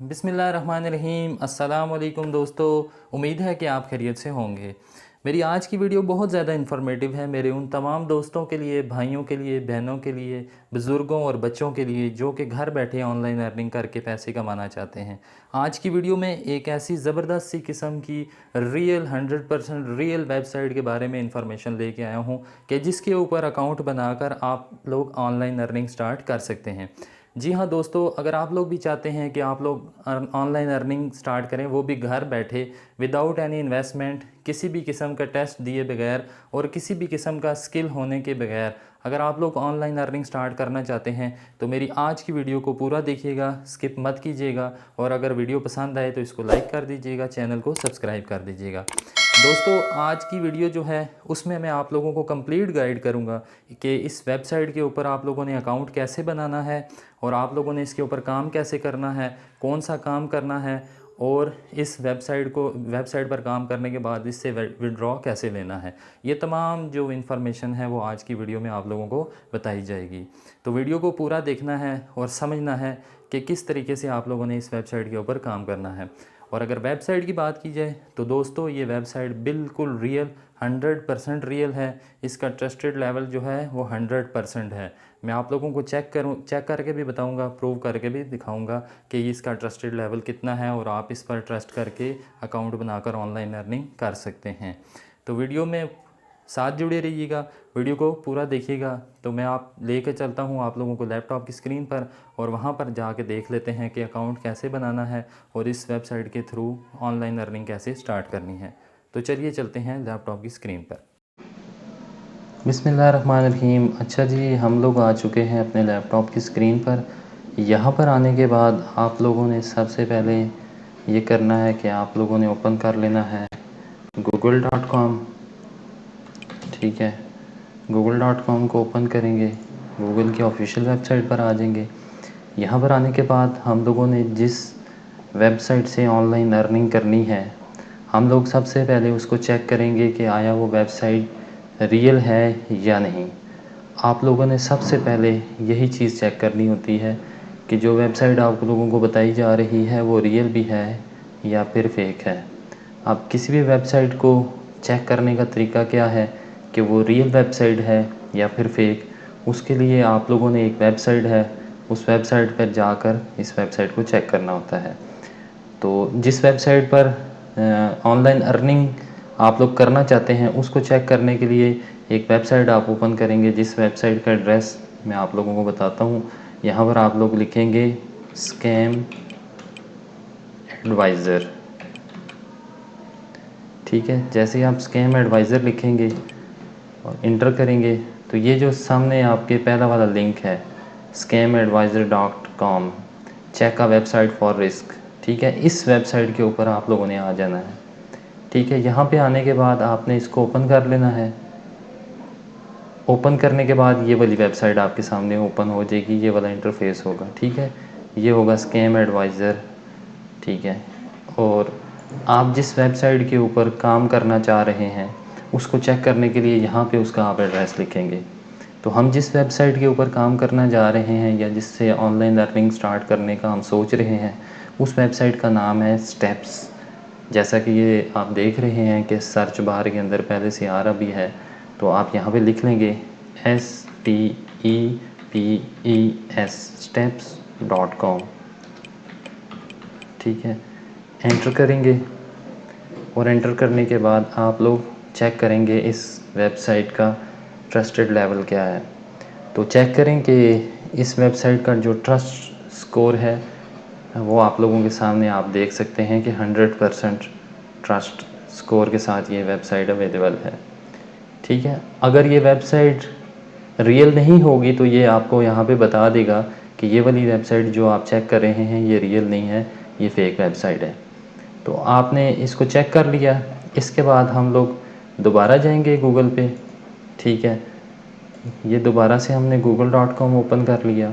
बिस्मिल्लाहिर्रहमानिर्रहीम। अस्सलाम वालेकुम दोस्तों, उम्मीद है कि आप खैरियत से होंगे। मेरी आज की वीडियो बहुत ज़्यादा इन्फॉर्मेटिव है मेरे उन तमाम दोस्तों के लिए, भाइयों के लिए, बहनों के लिए, बुज़ुर्गों और बच्चों के लिए जो कि घर बैठे ऑनलाइन अर्निंग करके पैसे कमाना चाहते हैं। आज की वीडियो में एक ऐसी ज़बरदस्त सी किस्म की रियल 100% रियल वेबसाइट के बारे में इंफॉर्मेशन लेके आया हूँ कि जिसके ऊपर अकाउंट बनाकर आप लोग ऑनलाइन अर्निंग स्टार्ट कर सकते हैं। जी हाँ दोस्तों, अगर आप लोग भी चाहते हैं कि आप लोग ऑनलाइन अर्निंग स्टार्ट करें, वो भी घर बैठे विदाउट एनी इन्वेस्टमेंट, किसी भी किस्म का टेस्ट दिए बगैर और किसी भी किस्म का स्किल होने के बगैर, अगर आप लोग ऑनलाइन अर्निंग स्टार्ट करना चाहते हैं तो मेरी आज की वीडियो को पूरा देखिएगा, स्किप मत कीजिएगा। और अगर वीडियो पसंद आए तो इसको लाइक कर दीजिएगा, चैनल को सब्सक्राइब कर दीजिएगा। दोस्तों, आज की वीडियो जो है उसमें मैं आप लोगों को कंप्लीट गाइड करूंगा कि इस वेबसाइट के ऊपर आप लोगों ने अकाउंट कैसे बनाना है और आप लोगों ने इसके ऊपर काम कैसे करना है, कौन सा काम करना है, और इस वेबसाइट पर काम करने के बाद इससे विड्रॉ कैसे लेना है। ये तमाम जो इन्फॉर्मेशन है वो आज की वीडियो में आप लोगों को बताई जाएगी। तो वीडियो को पूरा देखना है और समझना है कि किस तरीके से आप लोगों ने इस वेबसाइट के ऊपर काम करना है। और अगर वेबसाइट की बात की जाए तो दोस्तों, ये वेबसाइट बिल्कुल रियल 100% रियल है। इसका ट्रस्टेड लेवल जो है वो 100% है। मैं आप लोगों को चेक करके भी बताऊंगा, प्रूव करके भी दिखाऊंगा कि इसका ट्रस्टेड लेवल कितना है और आप इस पर ट्रस्ट करके अकाउंट बनाकर ऑनलाइन अर्निंग कर सकते हैं। तो वीडियो में साथ जुड़े रहिएगा, वीडियो को पूरा देखिएगा। तो मैं आप लेकर चलता हूँ आप लोगों को लैपटॉप की स्क्रीन पर और वहाँ पर जाके देख लेते हैं कि अकाउंट कैसे बनाना है और इस वेबसाइट के थ्रू ऑनलाइन अर्निंग कैसे स्टार्ट करनी है। तो चलिए चलते हैं लैपटॉप की स्क्रीन पर। बिस्मिल्लाहिर्रहमानिर्रहीम। अच्छा जी, हम लोग आ चुके हैं अपने लैपटॉप की स्क्रीन पर। यहाँ पर आने के बाद आप लोगों ने सबसे पहले ये करना है कि आप लोगों ने ओपन कर लेना है google.com। ठीक है, google.com को ओपन करेंगे, गूगल की ऑफिशियल वेबसाइट पर आ जाएंगे। यहाँ पर आने के बाद हम लोगों ने जिस वेबसाइट से ऑनलाइन अर्निंग करनी है, हम लोग सबसे पहले उसको चेक करेंगे कि आया वो वेबसाइट रियल है या नहीं। आप लोगों ने सबसे पहले यही चीज़ चेक करनी होती है कि जो वेबसाइट आप लोगों को बताई जा रही है वो रियल भी है या फिर फेक है। अब किसी भी वेबसाइट को चेक करने का तरीका क्या है कि वो रियल वेबसाइट है या फिर फेक। उसके लिए आप लोगों ने एक वेबसाइट है, उस वेबसाइट पर जाकर इस वेबसाइट को चेक करना होता है। तो जिस वेबसाइट पर ऑनलाइन अर्निंग आप लोग करना चाहते हैं उसको चेक करने के लिए एक वेबसाइट आप ओपन करेंगे, जिस वेबसाइट का एड्रेस मैं आप लोगों को बताता हूँ। यहाँ पर आप लोग लिखेंगे स्कैम एडवाइज़र। ठीक है, जैसे ही आप स्कैम एडवाइज़र लिखेंगे और इंटर करेंगे तो ये जो सामने आपके पहला वाला लिंक है scamAdvisor.com, check a website for risk. ठीक है, इस वेबसाइट के ऊपर आप लोगों ने आ जाना है। ठीक है, यहाँ पे आने के बाद आपने इसको ओपन कर लेना है। ओपन करने के बाद ये वाली वेबसाइट आपके सामने ओपन हो जाएगी, ये वाला इंटरफेस होगा। ठीक है, ये होगा स्कैम एडवाइज़र। ठीक है, और आप जिस वेबसाइट के ऊपर काम करना चाह रहे हैं उसको चेक करने के लिए यहाँ पे उसका आप एड्रेस लिखेंगे। तो हम जिस वेबसाइट के ऊपर काम करना जा रहे हैं या जिससे ऑनलाइन अर्निंग स्टार्ट करने का हम सोच रहे हैं, उस वेबसाइट का नाम है स्टेप्स। जैसा कि ये आप देख रहे हैं कि सर्च बार के अंदर पहले से आ रहा भी है, तो आप यहाँ पे लिख लेंगे STEPES steps.com। ठीक है, एंटर करेंगे और एंटर करने के बाद आप लोग चेक करेंगे इस वेबसाइट का ट्रस्टेड लेवल क्या है। तो चेक करें कि इस वेबसाइट का जो ट्रस्ट स्कोर है वो आप लोगों के सामने आप देख सकते हैं कि 100% ट्रस्ट स्कोर के साथ ये वेबसाइट अवेलेबल है। ठीक है, अगर ये वेबसाइट रियल नहीं होगी तो ये आपको यहाँ पे बता देगा कि ये वाली वेबसाइट जो आप चेक कर रहे हैं ये रियल नहीं है, ये फेक वेबसाइट है। तो आपने इसको चेक कर लिया। इसके बाद हम लोग दोबारा जाएंगे गूगल पे। ठीक है, ये दोबारा से हमने google.com ओपन कर लिया।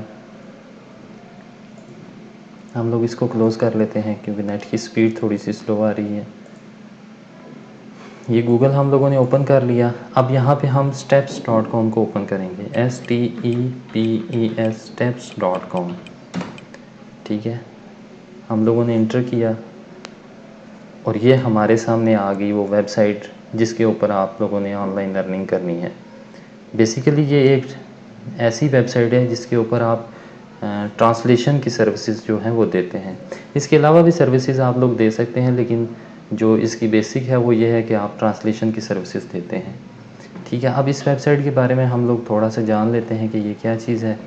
हम लोग इसको क्लोज़ कर लेते हैं क्योंकि नेट की स्पीड थोड़ी सी स्लो आ रही है। ये गूगल हम लोगों ने ओपन कर लिया। अब यहाँ पे हम steps.com को ओपन करेंगे, STEPES steps.com। ठीक है, हम लोगों ने इंटर किया और ये हमारे सामने आ गई वो वेबसाइट जिसके ऊपर आप लोगों ने ऑनलाइन अर्निंग करनी है। बेसिकली ये एक ऐसी वेबसाइट है जिसके ऊपर आप ट्रांसलेशन की सर्विसेज जो हैं वो देते हैं। इसके अलावा भी सर्विसेज आप लोग दे सकते हैं, लेकिन जो इसकी बेसिक है वो ये है कि आप ट्रांसलेशन की सर्विसेज देते हैं। ठीक है, अब इस वेबसाइट के बारे में हम लोग थोड़ा सा जान लेते हैं कि ये क्या चीज़ है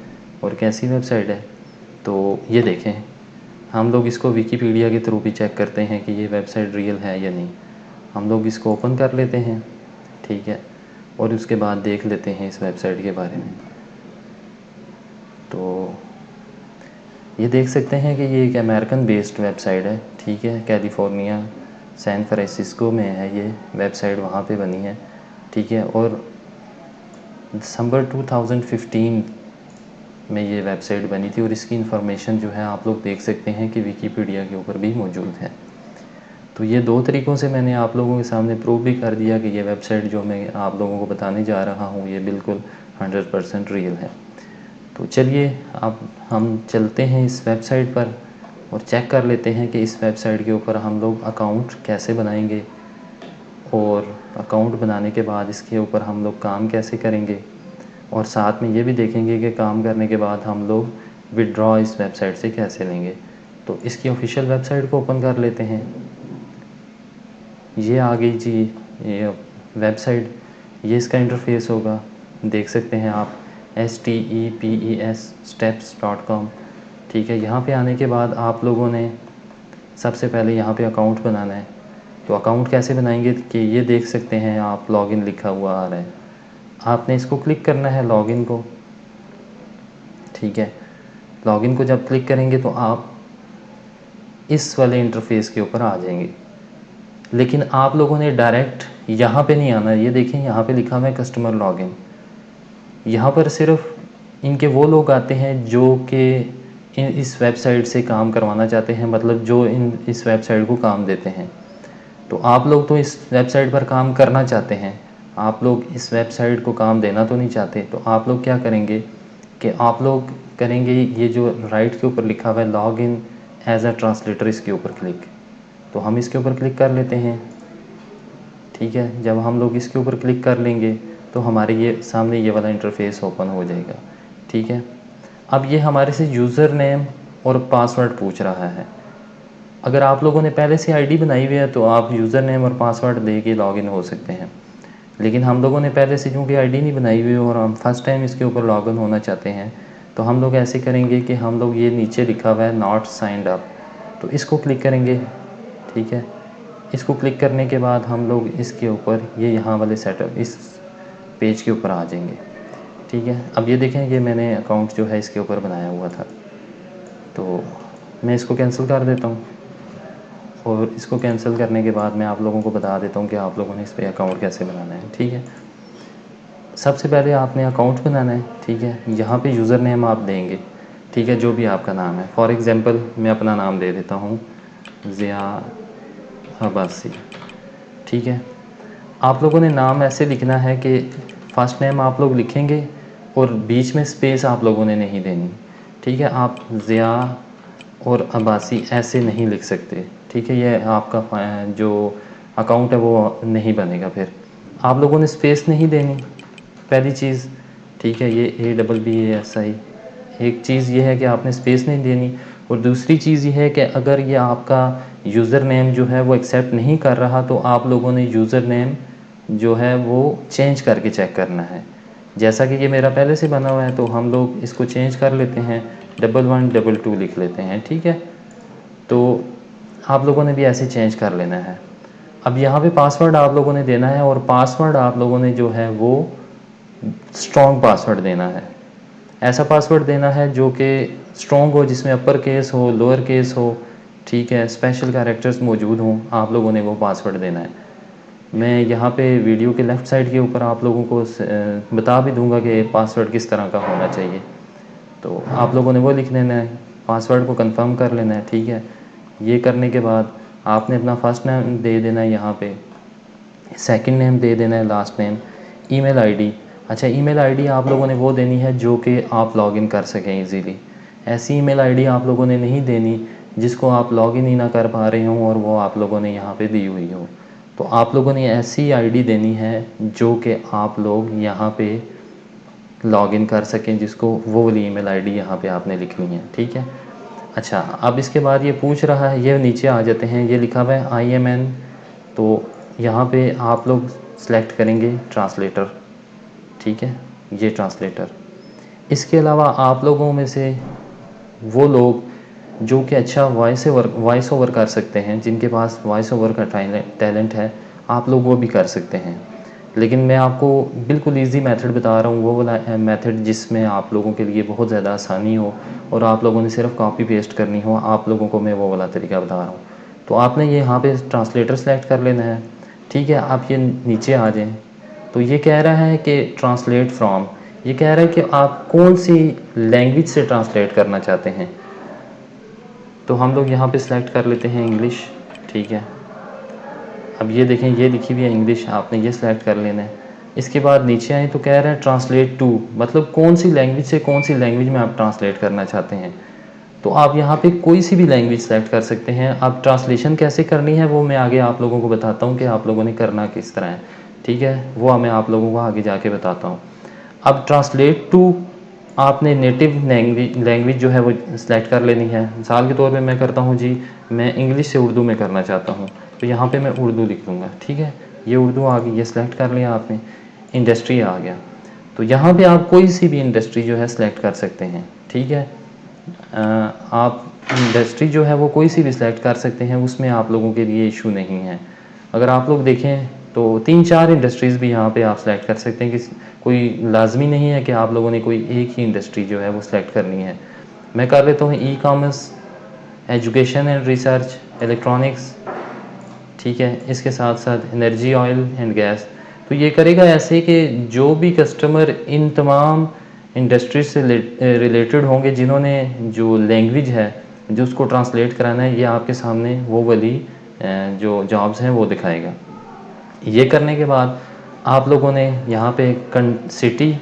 और कैसी वेबसाइट है। तो ये देखें, हम लोग इसको विकीपीडिया के थ्रू भी चेक करते हैं कि ये वेबसाइट रियल है या नहीं। हम लोग इसको ओपन कर लेते हैं, ठीक है, और उसके बाद देख लेते हैं इस वेबसाइट के बारे में। तो ये देख सकते हैं कि ये एक अमेरिकन बेस्ड वेबसाइट है, ठीक है, कैलिफोर्निया सैन फ्रांसिस्को में है ये वेबसाइट, वहाँ पे बनी है, ठीक है। और दिसंबर 2015 में ये वेबसाइट बनी थी और इसकी इन्फॉर्मेशन जो है आप लोग देख सकते हैं कि विकीपीडिया के ऊपर भी मौजूद है। तो ये दो तरीक़ों से मैंने आप लोगों के सामने प्रूव भी कर दिया कि ये वेबसाइट जो मैं आप लोगों को बताने जा रहा हूँ ये बिल्कुल 100% रियल है। तो चलिए अब हम चलते हैं इस वेबसाइट पर और चेक कर लेते हैं कि इस वेबसाइट के ऊपर हम लोग अकाउंट कैसे बनाएंगे और अकाउंट बनाने के बाद इसके ऊपर हम लोग काम कैसे करेंगे, और साथ में ये भी देखेंगे कि काम करने के बाद हम लोग विड्रॉ इस वेबसाइट से कैसे लेंगे। तो इसकी ऑफिशियल वेबसाइट को ओपन कर लेते हैं। ये आ गई जी ये वेबसाइट, ये इसका इंटरफेस होगा, देख सकते हैं आप STEPES steps.com, ठीक है। यहाँ पे आने के बाद आप लोगों ने सबसे पहले यहाँ पे अकाउंट बनाना है। तो अकाउंट कैसे बनाएंगे कि ये देख सकते हैं आप, लॉगिन लिखा हुआ आ रहा है, आपने इसको क्लिक करना है लॉगिन को, ठीक है। लॉगिन को जब क्लिक करेंगे तो आप इस वाले इंटरफेस के ऊपर आ जाएंगे, लेकिन आप लोगों ने डायरेक्ट यहाँ पे नहीं आना। ये देखें यहाँ पे लिखा हुआ है कस्टमर लॉगिन, यहाँ पर सिर्फ इनके वो लोग आते हैं जो कि इस वेबसाइट से काम करवाना चाहते हैं, मतलब जो इस वेबसाइट को काम देते हैं। तो आप लोग तो इस वेबसाइट पर काम करना चाहते हैं, आप लोग इस वेबसाइट को काम देना तो नहीं चाहते। तो आप लोग क्या करेंगे कि आप लोग करेंगे ये जो राइट के ऊपर लिखा हुआ है log in as a translator, इसके ऊपर क्लिक। तो हम इसके ऊपर क्लिक कर लेते हैं, ठीक है। जब हम लोग इसके ऊपर क्लिक कर लेंगे तो हमारे ये सामने ये वाला इंटरफेस ओपन हो जाएगा, ठीक है। अब ये हमारे से यूज़र नेम और पासवर्ड पूछ रहा है। अगर आप लोगों ने पहले से आईडी बनाई हुई है तो आप यूज़र नेम और पासवर्ड दे के लॉगिन हो सकते हैं, लेकिन हम लोगों ने पहले से क्योंकि आईडी नहीं बनाई हुई और हम फर्स्ट टाइम इसके ऊपर लॉगिन होना चाहते हैं, तो हम लोग ऐसे करेंगे कि हम लोग ये नीचे लिखा हुआ है नॉट साइंड अप, तो इसको क्लिक करेंगे, ठीक है। इसको क्लिक करने के बाद हम लोग इसके ऊपर ये यहाँ वाले सेटअप इस पेज के ऊपर आ जाएंगे, ठीक है। अब ये देखें ये मैंने अकाउंट जो है इसके ऊपर बनाया हुआ था, तो मैं इसको कैंसिल कर देता हूँ। और इसको कैंसिल करने के बाद मैं आप लोगों को बता देता हूँ कि आप लोगों ने इस पर अकाउंट कैसे बनाना है, ठीक है। सबसे पहले आपने अकाउंट बनाना है, ठीक है। यहाँ पे यूज़र नेम आप देंगे, ठीक है, जो भी आपका नाम है। फॉर एग्ज़ाम्पल मैं अपना नाम दे देता हूँ ज़िया अब्बासी, ठीक है। आप लोगों ने नाम ऐसे लिखना है कि फ़र्स्ट नेम आप लोग लिखेंगे और बीच में स्पेस आप लोगों ने नहीं देनी, ठीक है। आप ज़िया और अब्बासी ऐसे नहीं लिख सकते, ठीक है। ये आपका जो अकाउंट है वो नहीं बनेगा। फिर आप लोगों ने स्पेस नहीं देनी, पहली चीज़, ठीक है। ये ABBASI एक चीज़ ये है कि आपने स्पेस नहीं देनी। और दूसरी चीज़ ये है कि अगर ये आपका यूज़र नेम जो है वो एक्सेप्ट नहीं कर रहा तो आप लोगों ने यूज़र नेम जो है वो चेंज करके चेक करना है। जैसा कि ये मेरा पहले से बना हुआ है तो हम लोग इसको चेंज कर लेते हैं, 1122 लिख लेते हैं, ठीक है। तो आप लोगों ने भी ऐसे चेंज कर लेना है। अब यहाँ पे पासवर्ड आप लोगों ने देना है और पासवर्ड आप लोगों ने जो है वो स्ट्रॉन्ग पासवर्ड देना है। ऐसा पासवर्ड देना है जो कि स्ट्रॉन्ग हो, जिसमें अपर केस हो, लोअर केस हो, ठीक है, स्पेशल कैरेक्टर्स मौजूद हों, आप लोगों ने वो पासवर्ड देना है। मैं यहाँ पे वीडियो के लेफ़्ट साइड के ऊपर आप लोगों को बता भी दूंगा कि पासवर्ड किस तरह का होना चाहिए। तो आप लोगों ने वो लिख लेना है, पासवर्ड को कंफर्म कर लेना है, ठीक है। ये करने के बाद आपने अपना फर्स्ट नेम दे देना है, यहाँ पे सेकंड नेम दे देना है, लास्ट नेम, ईमेल आईडी। अच्छा, ईमेल आईडी आप लोगों ने वो देनी है जो कि आप लॉगिन कर सकें इजीली। ऐसी ईमेल आईडी आप लोगों ने नहीं देनी जिसको आप लॉगिन ही ना कर पा रहे हों और वो आप लोगों ने यहाँ पे दी हुई हो। तो आप लोगों ने ऐसी आईडी देनी है जो कि आप लोग यहाँ पे लॉगिन कर सकें, जिसको वो वाली ईमेल आईडी यहाँ पे आपने लिखनी है, ठीक है। अच्छा, अब इसके बाद ये पूछ रहा है, ये नीचे आ जाते हैं, ये लिखा हुआ है IMN। तो यहाँ पे आप लोग सेलेक्ट करेंगे ट्रांसलेटर, ठीक है, ये ट्रांसलेटर। इसके अलावा आप लोगों में से वो लोग जो कि अच्छा वॉइस ओवर कर सकते हैं, जिनके पास वॉइस ओवर का टैलेंट है, आप लोग वो भी कर सकते हैं। लेकिन मैं आपको बिल्कुल इजी मेथड बता रहा हूँ, वो वाला मेथड जिसमें आप लोगों के लिए बहुत ज़्यादा आसानी हो और आप लोगों ने सिर्फ कॉपी पेस्ट करनी हो, आप लोगों को मैं वो वाला तरीका बता रहा हूँ। तो आपने ये यहाँ पे ट्रांसलेटर सेलेक्ट कर लेना है, ठीक है। आप ये नीचे आ जाएं, तो ये कह रहा है कि ट्रांसलेट फ्रॉम, ये कह रहा है कि आप कौन सी लैंग्वेज से ट्रांसलेट करना चाहते हैं। तो हम लोग यहाँ पे सिलेक्ट कर लेते हैं इंग्लिश, ठीक है। अब ये देखें, ये लिखी हुई है इंग्लिश, आपने ये सिलेक्ट कर लेना है। इसके बाद नीचे आए तो कह रहा है ट्रांसलेट टू, मतलब कौन सी लैंग्वेज से कौन सी लैंग्वेज में आप ट्रांसलेट करना चाहते हैं। तो आप यहाँ पे कोई सी भी लैंग्वेज सेलेक्ट कर सकते हैं। अब ट्रांसलेशन कैसे करनी है वो मैं आगे आप लोगों को बताता हूँ कि आप लोगों ने करना किस तरह है, ठीक है, वो मैं आप लोगों को आगे जाके बताता हूँ। अब ट्रांसलेट टू आपने नेटिव लैंग्वेज जो है वो सिलेक्ट कर लेनी है। मिसाल के तौर पे मैं करता हूँ जी, मैं इंग्लिश से उर्दू में करना चाहता हूँ, तो यहाँ पे मैं उर्दू लिख दूँगा, ठीक है। ये उर्दू आ गई, ये सिलेक्ट कर लिया आपने। इंडस्ट्री आ गया, तो यहाँ पे आप कोई सी भी इंडस्ट्री जो है सिलेक्ट कर सकते हैं, ठीक है। आप इंडस्ट्री जो है वो कोई सी भी सिलेक्ट कर सकते हैं, उसमें आप लोगों के लिए इशू नहीं है। अगर आप लोग देखें तो 3-4 इंडस्ट्रीज़ भी यहाँ पे आप सेलेक्ट कर सकते हैं, कि कोई लाजमी नहीं है कि आप लोगों ने कोई एक ही इंडस्ट्री जो है वो सिलेक्ट करनी है। मैं कर लेता हूँ e-commerce, education and research, electronics, ठीक है। इसके साथ साथ एनर्जी, ऑयल एंड गैस। तो ये करेगा ऐसे कि जो भी कस्टमर इन तमाम इंडस्ट्री से रिलेटेड होंगे, जिन्होंने जो लैंग्वेज है जो उसको ट्रांसलेट कराना है, ये आपके सामने वो वाली जो जॉब्स हैं वो दिखाएगा। ये करने के बाद आप लोगों ने यहाँ पे सिटी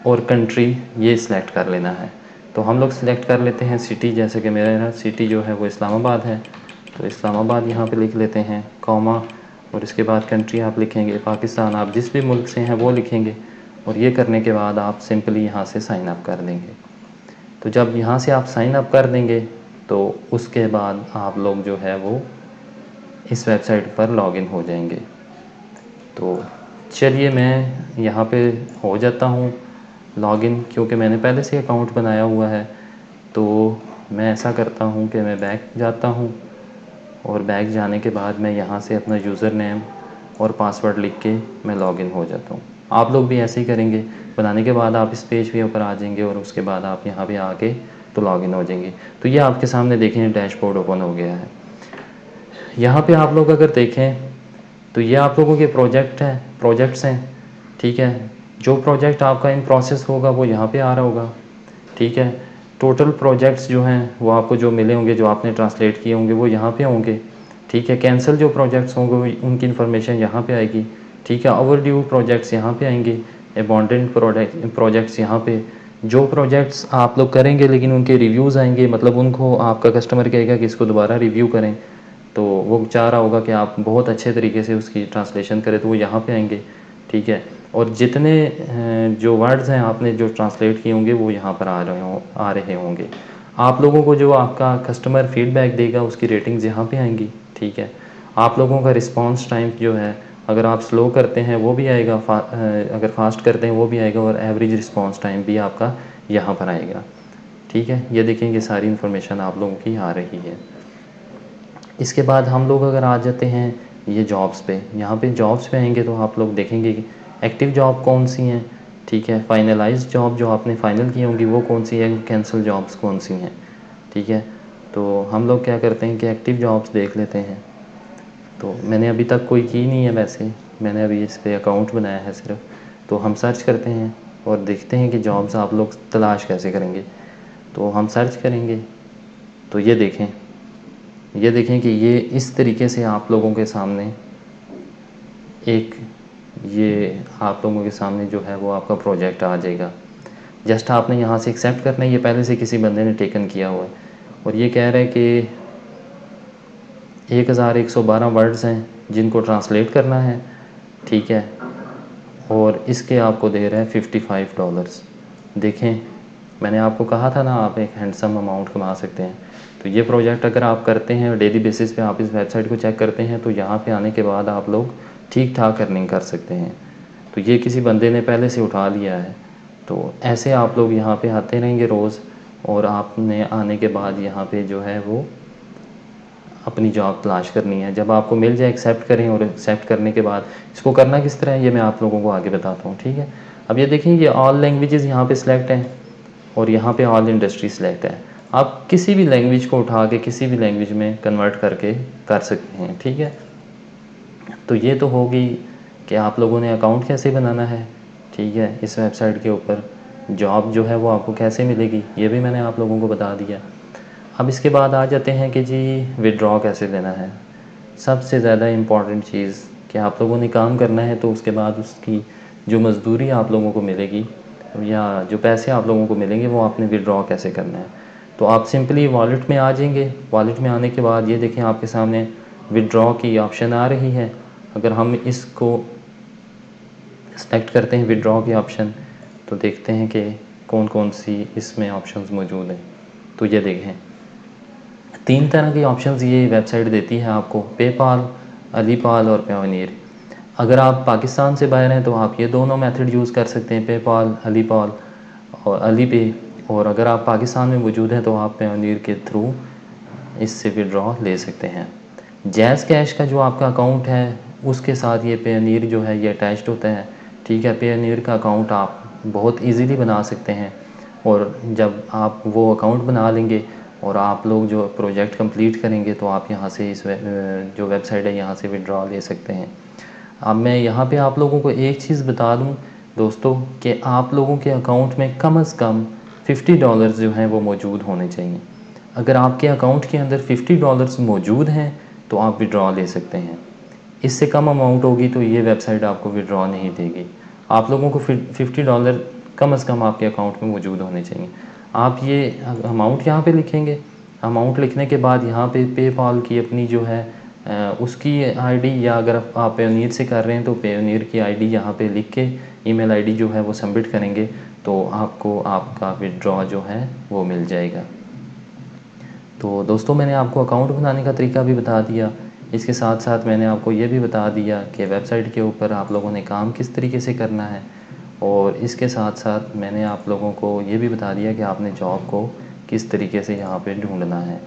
और कंट्री ये सिलेक्ट कर लेना है। तो हम लोग सिलेक्ट कर लेते हैं सिटी, जैसे कि मेरा सिटी जो है वो इस्लामाबाद है, तो इस्लामाबाद यहाँ पे लिख लेते हैं, कॉमा, और इसके बाद कंट्री आप लिखेंगे पाकिस्तान, आप जिस भी मुल्क से हैं वो लिखेंगे। और ये करने के बाद आप सिंपली यहाँ से साइन अप कर देंगे। तो जब यहाँ से आप साइन अप कर देंगे तो उसके बाद आप लोग जो है वो इस वेबसाइट पर लॉगिन हो जाएंगे। तो चलिए मैं यहाँ पे हो जाता हूँ लॉगिन, क्योंकि मैंने पहले से अकाउंट बनाया हुआ है। तो मैं ऐसा करता हूँ कि मैं बैक जाता हूँ, और बैक जाने के बाद मैं यहाँ से अपना यूज़र नेम और पासवर्ड लिख के मैं लॉगिन हो जाता हूँ। आप लोग भी ऐसे ही करेंगे, बनाने के बाद आप इस पेज के ऊपर आ जाएंगे और उसके बाद आप यहाँ पे आके तो लॉगिन हो जाएंगे। तो ये आपके सामने देखें डैशबोर्ड ओपन हो गया है। यहाँ पे आप लोग अगर देखें तो ये आप लोगों के प्रोजेक्ट्स हैं, ठीक है। जो प्रोजेक्ट आपका इन प्रोसेस होगा वो यहाँ पे आ रहा होगा, ठीक है। टोटल प्रोजेक्ट्स जो हैं वो आपको जो मिले होंगे, जो आपने ट्रांसलेट किए होंगे वो यहाँ पे होंगे, ठीक है। कैंसिल जो प्रोजेक्ट्स होंगे उनकी इन्फॉर्मेशन यहाँ पे आएगी, ठीक है। ओवरड्यू प्रोजेक्ट्स यहाँ पे आएंगे, अबॉन्डेंट प्रोजेक्ट्स यहाँ पे। जो प्रोजेक्ट्स आप लोग करेंगे लेकिन उनके रिव्यूज़ आएंगे, मतलब उनको आपका कस्टमर कहेगा कि इसको दोबारा रिव्यू करें, तो वो चाह रहा होगा कि आप बहुत अच्छे तरीके से उसकी ट्रांसलेशन करें, तो वो यहाँ पे आएंगे, ठीक है। और जितने जो वर्ड्स हैं आपने जो ट्रांसलेट किए होंगे वो यहाँ पर आ रहे होंगे। आप लोगों को जो आपका कस्टमर फीडबैक देगा उसकी रेटिंग्स यहाँ पे आएंगी, ठीक है। आप लोगों का रिस्पांस टाइम जो है, अगर आप स्लो करते हैं वो भी आएगा, अगर फास्ट करते हैं वो भी आएगा, और एवरेज रिस्पांस टाइम भी आपका यहाँ पर आएगा, ठीक है। ये देखेंगे सारी इन्फॉर्मेशन आप लोगों की आ रही है। इसके बाद हम लोग अगर आ जाते हैं ये जॉब्स पे, यहाँ पे जॉब्स पे आएंगे तो आप लोग देखेंगे कि एक्टिव जॉब कौन सी हैं, ठीक है। फाइनलाइज जॉब जो आपने फ़ाइनल की होंगी वो कौन सी है, कैंसिल जॉब्स कौन सी हैं, ठीक है। तो हम लोग क्या करते हैं कि एक्टिव जॉब्स देख लेते हैं। तो मैंने अभी तक कोई की नहीं है, वैसे मैंने अभी इस पर अकाउंट बनाया है सिर्फ। तो हम सर्च करते हैं और देखते हैं कि जॉब्स आप लोग तलाश कैसे करेंगे। तो हम सर्च करेंगे, तो ये देखें कि ये इस तरीके से आप लोगों के सामने आप लोगों के सामने जो है वो आपका प्रोजेक्ट आ जाएगा। जस्ट आपने यहाँ से एक्सेप्ट करना है, ये पहले से किसी बंदे ने टेकन किया हुआ है। और ये कह रहे हैं कि 1112 वर्ड्स हैं जिनको ट्रांसलेट करना है, ठीक है। और इसके आपको दे रहे हैं $55। देखें, मैंने आपको कहा था ना आप एक हैंडसम अमाउंट कमा सकते हैं। तो ये प्रोजेक्ट अगर आप करते हैं और डेली बेसिस पे आप इस वेबसाइट को चेक करते हैं तो यहाँ पे आने के बाद आप लोग ठीक ठाक अर्निंग कर सकते हैं। तो ये किसी बंदे ने पहले से उठा लिया है। तो ऐसे आप लोग यहाँ पे आते रहेंगे रोज़, और आपने आने के बाद यहाँ पे जो है वो अपनी जॉब तलाश करनी है। जब आपको मिल जाए एक्सेप्ट करें, और एक्सेप्ट करने के बाद इसको करना किस तरह है ये मैं आप लोगों को आगे बताता हूँ, ठीक है। अब ये देखें, ये ऑल लैंग्वेजेस यहाँ पे सिलेक्ट हैं और यहाँ पे ऑल इंडस्ट्री सेलेक्ट है। आप किसी भी लैंग्वेज को उठा के किसी भी लैंग्वेज में कन्वर्ट करके कर सकते हैं, ठीक है। तो ये तो होगी कि आप लोगों ने अकाउंट कैसे बनाना है, ठीक है। इस वेबसाइट के ऊपर जॉब जो है वो आपको कैसे मिलेगी ये भी मैंने आप लोगों को बता दिया। अब इसके बाद आ जाते हैं कि जी विड्रॉ कैसे लेना है। सबसे ज़्यादा इम्पॉर्टेंट चीज़ कि आप लोगों ने काम करना है तो उसके बाद उसकी जो मज़दूरी आप लोगों को मिलेगी या जो पैसे आप लोगों को मिलेंगे वो आपने विड्रॉ कैसे करना है। तो आप सिंपली वॉलेट में आ जाएंगे। वॉलेट में आने के बाद ये देखें आपके सामने विड्रॉ की ऑप्शन आ रही है। अगर हम इसको सेलेक्ट करते हैं विड्रॉ की ऑप्शन, तो देखते हैं कि कौन कौन सी इसमें ऑप्शंस मौजूद हैं। तो ये देखें 3 तरह की ऑप्शंस ये वेबसाइट देती है आपको, पेपाल, अलीपाल और पेयोनियर। अगर आप पाकिस्तान से बाहर हैं तो आप ये दोनों मेथड यूज़ कर सकते हैं, पेपाल, अलीपाल और अलीपे। और अगर आप पाकिस्तान में मौजूद हैं तो आप पेयोनियर के थ्रू इससे विड्रॉ ले सकते हैं। जैज़ कैश का जो आपका अकाउंट है उसके साथ ये पेयोनियर जो है ये अटैच्ड होता है, ठीक है। पेयोनियर का अकाउंट आप बहुत इजीली बना सकते हैं, और जब आप वो अकाउंट बना लेंगे और आप लोग जो प्रोजेक्ट कंप्लीट करेंगे तो आप यहाँ से इस जो वेबसाइट है यहाँ से विड्रॉ ले सकते हैं। अब मैं यहाँ पे आप लोगों को एक चीज़ बता दूँ दोस्तों कि आप लोगों के अकाउंट में कम से कम $50 जो हैं वो मौजूद होने चाहिए। अगर आपके अकाउंट के अंदर $50 मौजूद हैं तो आप विड्रॉ ले सकते हैं। इससे कम अमाउंट होगी तो ये वेबसाइट आपको विड्रॉ नहीं देगी। आप लोगों को $50 कम से कम आपके अकाउंट में मौजूद होने चाहिए। आप ये अमाउंट यहाँ पे लिखेंगे। अमाउंट लिखने के बाद यहाँ पे पेपाल की अपनी जो है उसकी आईडी, या अगर आप पेयोनियर से कर रहे हैं तो पेयोनियर की आईडी यहाँ पे लिख के ईमेल आईडी जो है वो सबमिट करेंगे तो आपको आपका विड्रॉ जो है वो मिल जाएगा। तो दोस्तों मैंने आपको अकाउंट बनाने का तरीका भी बता दिया। इसके साथ साथ मैंने आपको ये भी बता दिया कि वेबसाइट के ऊपर आप लोगों ने काम किस तरीके से करना है, और इसके साथ साथ मैंने आप लोगों को ये भी बता दिया कि आपने जॉब को किस तरीके से यहाँ पे ढूंढना है।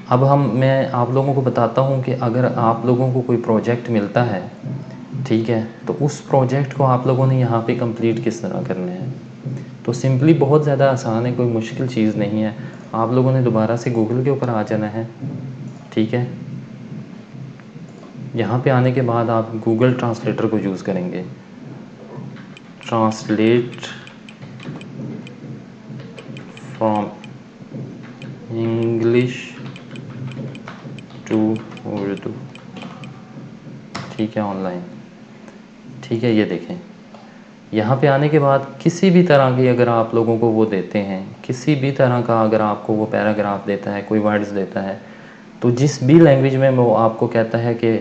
अब मैं आप लोगों को बताता हूँ कि अगर आप लोगों को कोई प्रोजेक्ट मिलता है, ठीक है, तो उस प्रोजेक्ट को आप लोगों ने यहाँ पे कंप्लीट किस तरह करना है। तो सिंपली बहुत ज़्यादा आसान है, कोई मुश्किल चीज़ नहीं है। आप लोगों ने दोबारा से गूगल के ऊपर आ जाना है, ठीक है। यहाँ पे आने के बाद आप गूगल ट्रांसलेटर को यूज़ करेंगे। Translate from English to Urdu, ठीक है, ऑनलाइन, ठीक है। ये देखें यहाँ पे आने के बाद किसी भी तरह की अगर आप लोगों को वो देते हैं, किसी भी तरह का अगर आपको वो पैराग्राफ देता है, कोई वर्ड्स देता है, तो जिस भी लैंग्वेज में वो आपको कहता है कि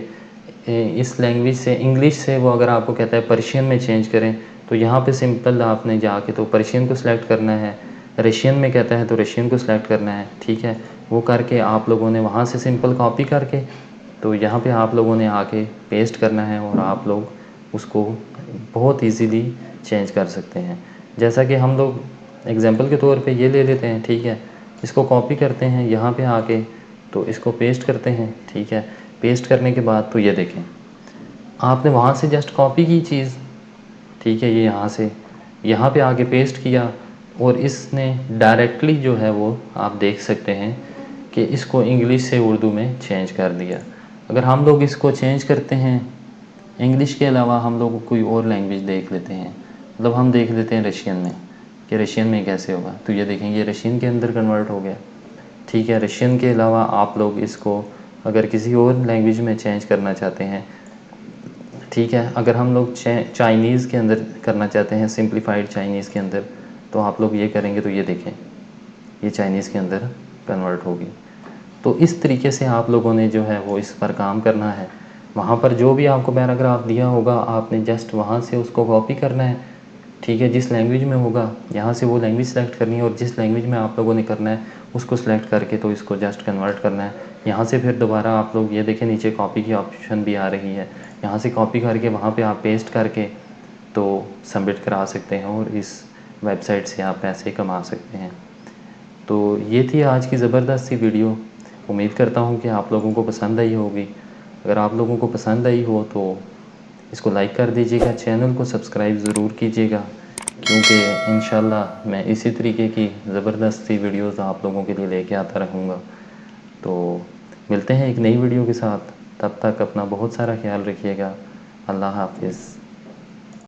इस लैंग्वेज से, इंग्लिश से वो अगर आपको कहता है पर्शियन में चेंज करें, तो यहाँ पे सिंपल आपने जाके तो पर्शियन को सिलेक्ट करना है। रशियन में कहता है तो रशियन को सिलेक्ट करना है, ठीक है। वो करके आप लोगों ने वहाँ से सिंपल कॉपी करके तो यहाँ पे आप लोगों ने आके पेस्ट करना है, और आप लोग उसको बहुत इजीली चेंज कर सकते हैं। जैसा कि हम लोग एग्जांपल के तौर पे ये ले लेते हैं, ठीक है। इसको कॉपी करते हैं यहाँ पे आके, तो इसको पेस्ट करते हैं, ठीक है। पेस्ट करने के बाद तो ये देखें आपने वहाँ से जस्ट कॉपी की चीज़, ठीक है, ये यहाँ पे आके पेस्ट किया, और इसने डायरेक्टली जो है वो आप देख सकते हैं कि इसको इंग्लिश से उर्दू में चेंज कर दिया। अगर हम लोग इसको चेंज करते हैं इंग्लिश के अलावा हम लोग कोई और लैंग्वेज देख लेते हैं, मतलब हम देख लेते हैं रशियन में कि रशियन में कैसे होगा, तो ये देखें ये रशियन के अंदर कन्वर्ट हो गया, ठीक है। रशियन के अलावा आप लोग इसको अगर किसी और लैंग्वेज में चेंज करना चाहते हैं, ठीक है, अगर हम लोग चाइनीज़ के अंदर करना चाहते हैं, सिंप्लीफाइड चाइनीज़ के अंदर, तो आप लोग ये करेंगे तो ये देखें ये चाइनीज़ के अंदर कन्वर्ट होगी। तो इस तरीके से आप लोगों ने जो है वो इस पर काम करना है। वहाँ पर जो भी आपको पैराग्राफ दिया होगा आपने जस्ट वहाँ से उसको कॉपी करना है, ठीक है। जिस लैंग्वेज में होगा यहाँ से वो लैंग्वेज सेलेक्ट करनी है और जिस लैंग्वेज में आप लोगों ने करना है उसको सेलेक्ट करके तो इसको जस्ट कन्वर्ट करना है। यहाँ से फिर दोबारा आप लोग ये देखें नीचे कॉपी की ऑप्शन भी आ रही है, यहाँ से कॉपी करके वहाँ पे आप पेस्ट करके तो सबमिट करा सकते हैं और इस वेबसाइट से आप पैसे कमा सकते हैं। तो ये थी आज की ज़बरदस्त सी वीडियो। उम्मीद करता हूँ कि आप लोगों को पसंद आई होगी। अगर आप लोगों को पसंद आई हो तो इसको लाइक कर दीजिएगा, चैनल को सब्सक्राइब ज़रूर कीजिएगा, क्योंकि इंशाल्लाह मैं इसी तरीके की ज़बरदस्त सी वीडियोज़ आप लोगों के लिए लेके आता रहूँगा। तो मिलते हैं एक नई वीडियो के साथ, तब तक अपना बहुत सारा ख्याल रखिएगा। अल्लाह हाफ़िज़।